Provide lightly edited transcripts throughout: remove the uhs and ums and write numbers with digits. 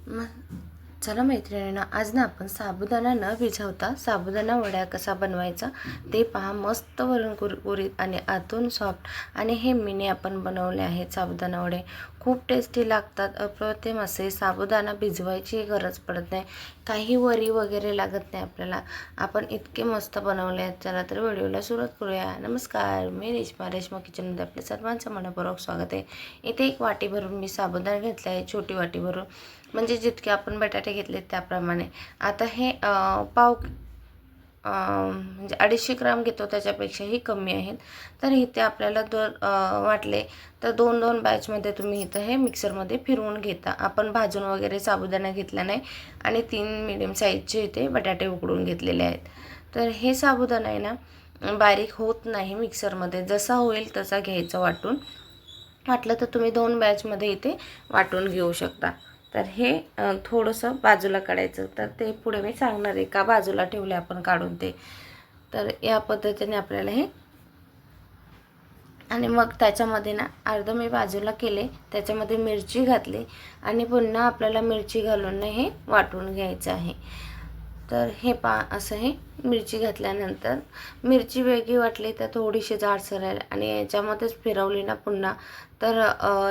मग चला मैत्रिणींनो, आज ना आपण साबुदाणा न भिजवता साबुदाणा वड्या कसा बनवायचा ते पहा। मस्त वरून कुरकुरीत आणि आतून सॉफ्ट, आणि हे मीने आपण बनवले आहेत साबुदाणा वडे। खूप टेस्टी लागतात, अप्रतिम असे। साबुदाणा भिजवायची गरज पडत नाही, काही वरी वगैरे लागत नाही आपल्याला। आपण इतके मस्त बनवले आहेत। चला तर व्हिडिओला सुरुवात करूया। नमस्कार, मी रेश्मा किचनमध्ये आपले सर्वांचं मनपूर्वक स्वागत आहे। इथे एक वाटी भरून मी साबुदाणा घेतला आहे, छोटी वाटी भरून, म्हणजे जितके आपण बटाटे घेतले त्याप्रमाणे। आता हे म्हणजे 250 ग्राम घेतो, त्याच्यापेक्षाही कमी आहेत। तर इथे आपल्याला वाटले तर 2-2 बॅचमध्ये तुम्ही इथं हे मिक्सरमध्ये फिरवून घेता। आपण भाजून वगैरे साबुदाणा घेतला नाही, आणि 3 मीडियम साईजचे इथे बटाटे उकडून घेतलेले आहेत। तर हे साबुदाणा आहे ना, बारीक होत नाही मिक्सरमध्ये, जसा होईल तसा घ्यायचा वाटून। वाटलं तर तुम्ही 2 बॅचमध्ये इथे वाटून घेऊ शकता। तर हे थोडंसं बाजूला काढायचं, तर ते पुढे मी सांगणार आहे का बाजूला ठेवले आपण काढून ते। तर या पद्धतीने आपल्याला हे, आणि मग त्याच्यामध्ये ना अर्ध मी बाजूला केले, त्याच्यामध्ये मिरची घातली, आणि पुन्हा आपल्याला मिरची घालून हे वाटून घ्यायचं आहे। तर हे असं हे मिरची घातल्यानंतर मिरची वेगळी वाटली तर थोडीशी जाडसर राहील, आणि याच्यामध्येच फिरवली ना पुन्हा तर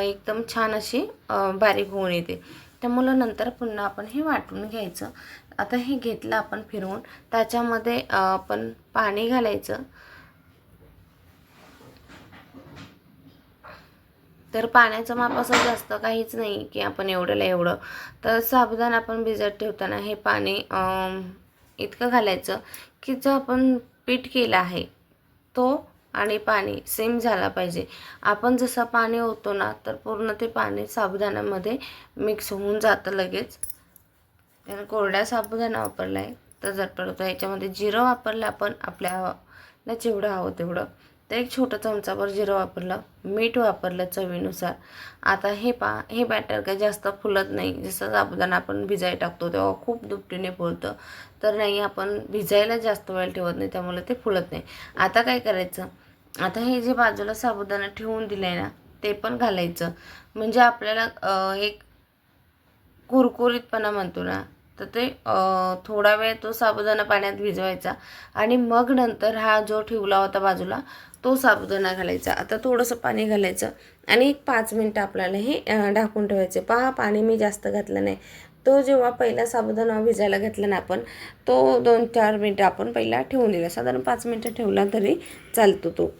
एकदम छान अशी बारीक होऊन येते। त्यामुळं नंतर पुन्हा आपण हे वाटून घ्यायचं। आता हे घेतलं आपण फिरवून, त्याच्यामध्ये आपण पाणी घालायचं। तर पाण्याचं माप असं जास्त काहीच नाही की आपण एवढ्याला एवढं। तर साबुदाणा आपण भिजत ठेवताना हे पाणी इतकं घालायचं की जो आपण पीठ केला आहे तो आणि पाणी सेम झाला पाहिजे। आपण जसं पाणी ओततो ना, तर पूर्ण ते पाणी साबुदाण्यामध्ये मिक्स होऊन जातं लगेच। त्यानं कोरड्या साबुदाणा वापरला आहे तर झटपट होतं। याच्यामध्ये जिरं वापरलं आपण, आपल्याला जेवढं हवं तेवढं। तर एक छोटा चमचाभर जिरं वापरलं, मीठ वापरलं चवीनुसार। आता हे बॅटर काही जास्त फुलत नाही, जसं साबुदाणा आपण भिजायला टाकतो तेव्हा खूप दुपटीने फुलतं, तर नाही, आपण भिजायला जास्त वेळ ठेवत नाही, त्यामुळे ते फुलत नाही। आता काय करायचं, आता हे जे बाजूला साबुदाणा ठेवून दिलंय ना ते पण घालायचं, म्हणजे आपल्याला एक कुरकुरीतपणा म्हणतो ना, तर ते थोडा वेळ तो साबुदाणा पाण्यात भिजवायचा, आणि मग नंतर हा जो ठेवला होता बाजूला तो साबुदाणा घालायचा। आता थोडंसं पाणी घालायचं, आणि 5 मिनटं आपल्याला हे ढाकून ठेवायचे। पहा, पाणी मी जास्त घातलं नाही। तो जेव्हा पहिला साबुदाणा भिजायला घातला ना आपण, तो 2-4 मिनटं आपण पहिला ठेवून दिला, साधारण 5 मिनटं ठेवला तरी चालतो तो।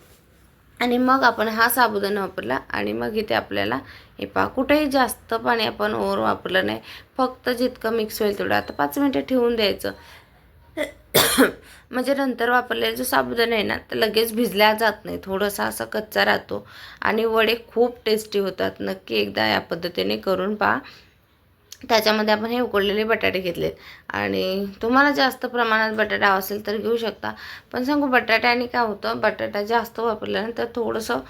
आणि मग आपण हा साबुदाणा वापरला, आणि मग इथे आपल्याला हे पहा, कुठेही जास्त पाणी आपण ओव्हर वापरलं नाही, फक्त जितकं मिक्स होईल तेवढं। आता 5 मिनटं ठेवून द्यायचं म्हणजे नंतर वापरलेला जो साबुदाणा आहे ना, तर लगेच भिजला जात नाही, थोडासा असा कच्चा राहतो, आणि वडे खूप टेस्टी होतात। नक्की एकदा या पद्धतीने करून पहा। त्याच्यामध्ये आपण हे उकडलेले बटाटे घेतलेत, आणि तुम्हाला जास्त प्रमाणात बटाटा असेल तर घेऊ शकता। पण सांगू, बटाट्याने काय होतं, बटाटा जास्त वापरल्यानंतर थोडंसं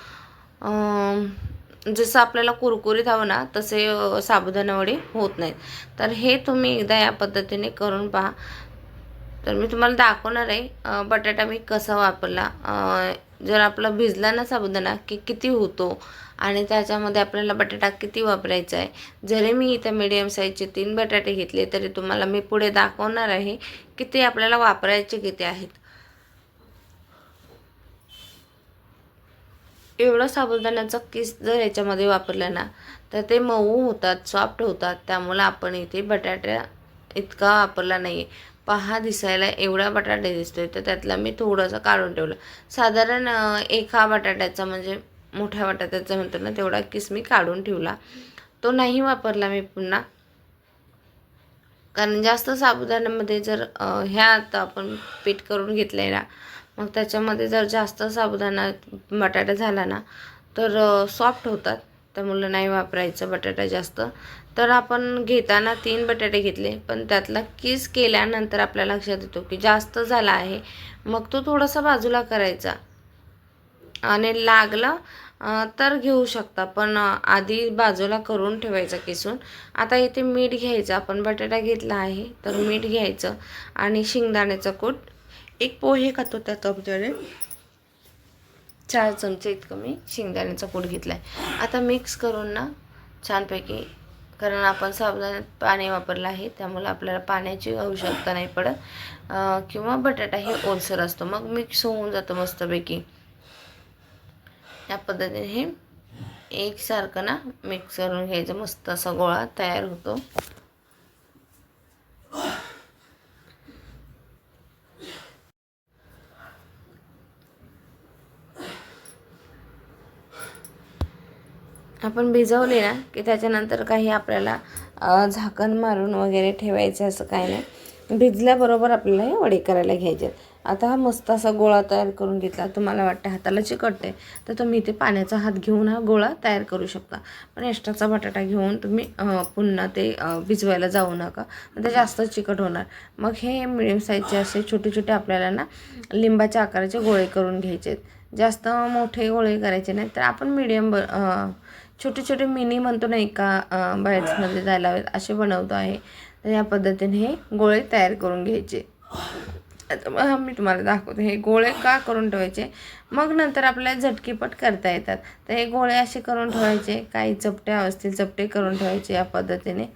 जसं आपल्याला कुरकुरीत हवं ना तसे साबुदाणा वडे होत नाहीत। तर हे तुम्ही एकदा या पद्धतीने करून पहा। तर मी तुम्हाला दाखवणार आहे बटाटा मी कसा वापरला। जर आपला भिजला ना साबुदाणा की किती होतो, आणि त्याच्यामध्ये आपल्याला बटाटा किती वापरायचा आहे। जरी मी इथं मीडियम साईजचे 3 बटाटे घेतले, तरी तुम्हाला मी पुढे दाखवणार आहे की ते आपल्याला वापरायचे किती आहेत। एवढा साबुदाण्याचा किस जर याच्यामध्ये वापरला ना, तर ते मऊ होतात, सॉफ्ट होतात। त्यामुळे आपण इथे बटाटा इतका वापरला नाही आहे। पहा, दिसायला एवढा बटाटा दिसतोय, तर त्यातला मी थोडंसं काढून ठेवलं। साधारण एका बटाट्याचा, म्हणजे मोठ्या बटाट्याचा म्हणतो ना, तेवढा किस मी काढून ठेवला, तो नाही वापरला मी पुन्हा। कारण जास्त साबुदाण्यामध्ये जर ह्या आता आपण पीठ करून घेतलं ना, मग त्याच्यामध्ये जर जास्त साबुदाणा बटाटा झाला ना तर सॉफ्ट होतात, त्यामुळे नाही वापरायचं बटाटा जास्त। तर आपण घेताना 3 बटाटे घेतले, पण त्यातला किस केल्यानंतर आपल्या लक्षात येतो की जास्त झाला आहे, मग तो थोडासा बाजूला करायचा, आणि लागलं तर घेऊ शकता, पण आधी बाजूला करून ठेवायचा किसून। आता इथे मीठ घ्यायचं, आपण बटाटा घेतला आहे तर मीठ घ्यायचं, आणि शेंगदाण्याचा कूट, एक पोहे खातो त्या चमच्याने 4 चमचे इतकं मी शेंगदाण्याचा कूट घेतला आहे। आता मिक्स करून ना छानपैकी कारण आपण साबुदाण्यात पाणी वापरलं आहे, त्यामुळे आपल्याला पाण्याची आवश्यकता नाही पडत. किंवा बटाटा हे ओलसर असतो, मग मिक्स होऊन जातं मस्तपैकी. या पद्धतीने हे एकसारखं ना मिक्स करून घ्यायचं, मस्त असा गोळा तयार होतो. आपण भिजवले ना की त्याच्यानंतर काही आपल्याला झाकण मारून वगैरे ठेवायचं असं काही नाही. भिजल्याबरोबर आपल्याला हे वडे करायला घ्यायचे. आता हा मस्त असा गोळा तयार करून घेतला. तुम्हाला वाटतं हाताला चिकटते तर तुम्ही इथे पाण्याचा हात घेऊन हा गोळा तयार करू शकता. पण एक्स्ट्राचा बटाटा घेऊन तुम्ही पुन्हा ते भिजवायला जाऊ नका, ते जास्त चिकट होणार. मग हे मिडियम साईजचे असे छोटे छोटे आपल्याला ना लिंबाच्या आकाराचे गोळे करून घ्यायचे. जास्त मोठे गोळे करायचे नाही, तर आपण मिडियम छोटे छोटे मिनी म्हणतो नाही का, बाईट्समध्ये जायला हवेत असे बनवतो आहे. तर या पद्धतीने हे गोळे तयार करून घ्यायचे. आता मी तुम्हाला दाखवते हे गोळे का करून ठेवायचे, मग नंतर आपल्याला झटकीपट करता येतात. तर हे गोळे असे करून ठेवायचे, काही चपटे असतील चपटे करून ठेवायचे या पद्धतीने.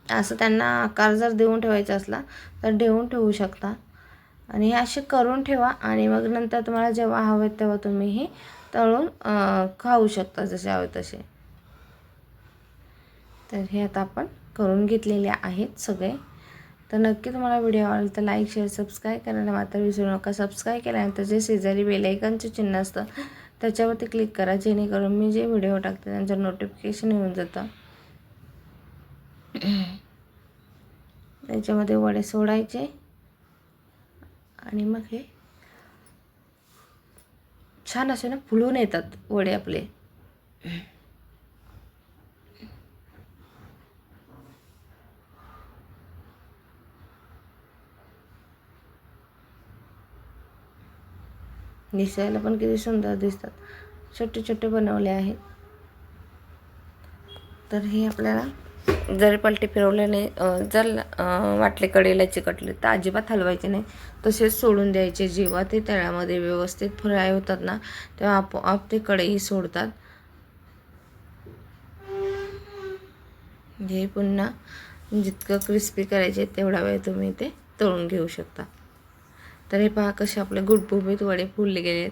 असं त्यांना आकार जर देऊन ठेवायचा असला तर देऊन ठेवू शकता. आणि हे असे करून ठेवा आणि मग नंतर तुम्हाला जेव्हा हवे तेव्हा तुम्ही हे तळून खाऊ शकता जसे हवे तसे. तर हे आता आपण करून घेतलेले आहेत सगळे. तर नक्की तुम्हाला व्हिडिओ आवडला तर लाईक शेअर सबस्क्राईब करायला मात्र विसरू नका. सबस्क्राईब केल्यानंतर जे शेजारी बेल आयकॉनचे चिन्ह असतं त्याच्यावरती क्लिक करा, जेणेकरून मी जे व्हिडिओ टाकते त्यांचं नोटिफिकेशन येऊन जातं. त्याच्यामध्ये वडे सोडायचे आणि मग हे छान असे ना फुलून येतात वडे आपले. दिसायला पण किती सुंदर दिसतात. छोटे छोटे बनवले आहेत. तर हे आपल्याला जर पलटी फिरवल्याने जर वाटले कडेला चिकटले तर अजिबात हलवायचे नाही, तसेच सोडून द्यायचे. जेव्हा ते तळ्यामध्ये व्यवस्थित फ्राय होतात ना तेव्हा आपोआप ते कडेही सोडतात. हे पुन्हा जितकं क्रिस्पी करायचे तेवढा वेळ तुम्ही ते तळून घेऊ शकता. तर हे पहा कसे आपले गुडगुबीत वडे फुलले गेले आहेत.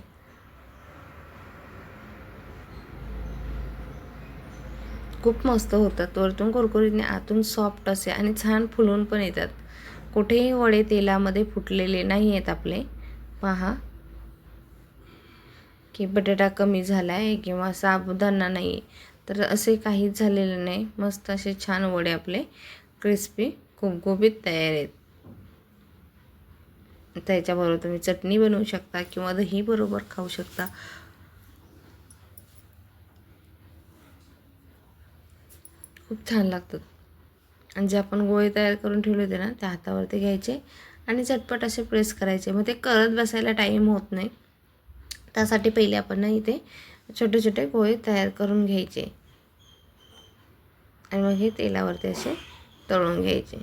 खूप मस्त होतात, वरतून कुरकुरीत आतून सॉफ्ट असे आणि छान फुलून पण येतात. कुठेही वडे तेलामध्ये फुटलेले नाही आहेत आपले. पहा की बटाटा कमी झाला आहे किंवा साबुदाणा नाही, तर असे काहीच झालेलं नाही. मस्त असे छान वडे आपले क्रिस्पी गुबगुबीत तयार आहेत. त्याच्याबरोबर तुम्ही चटणी बनवू शकता किंवा दही बरोबर खाऊ शकता. खूप छान लागतात. आणि जे आपण गोळे तयार करून ठेवले होते ना त्या हातावरती घ्यायचे आणि झटपट असे प्रेस करायचे. मग ते करत बसायला टाईम होत नाही. त्यासाठी पहिले आपण ना इथे छोटे छोटे गोळे तयार करून घ्यायचे आणि मग हे तेलावरती असे तळून घ्यायचे.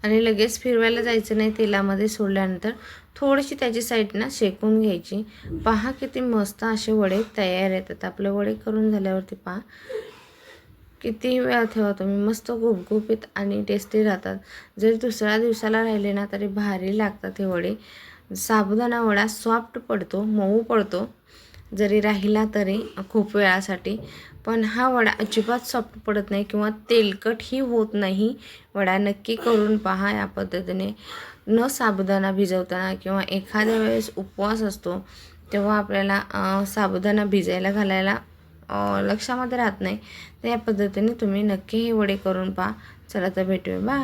आणि लगेच फिरवायला जायचं नाही. तेलामध्ये सोडल्यानंतर थोडीशी त्याची साईड ना शेकून घ्यायची. पहा किती मस्त असे वडे तयार येतात. आपले वडे करून झाल्यावरती पहा किती वेळा ठेवा तुम्ही, मस्त गुबगुबीत आणि टेस्टी राहतात. जर दुसऱ्या दिवसाला राहिले ना तरी भारी लागतात हे वडे. साबुदाणा वडा सॉफ्ट पडतो, मऊ पडतो जरी राहिला तरी खूप वेळासाठी. पण हा वडा अजिबात सॉफ्ट पडत नाही किंवा तेलकटही होत नाही. वडा नक्की करून पहा या पद्धतीने. न साबुदाणा भिजवताना किंवा एखाद्या वेळेस उपवास असतो तेव्हा आपल्याला साबुदाणा भिजायला घालायला लक्षामध्ये राहत नाही. तर या पद्धतीने तुम्ही नक्की हे वडे करून पहा. चला तर भेटूया, बाय.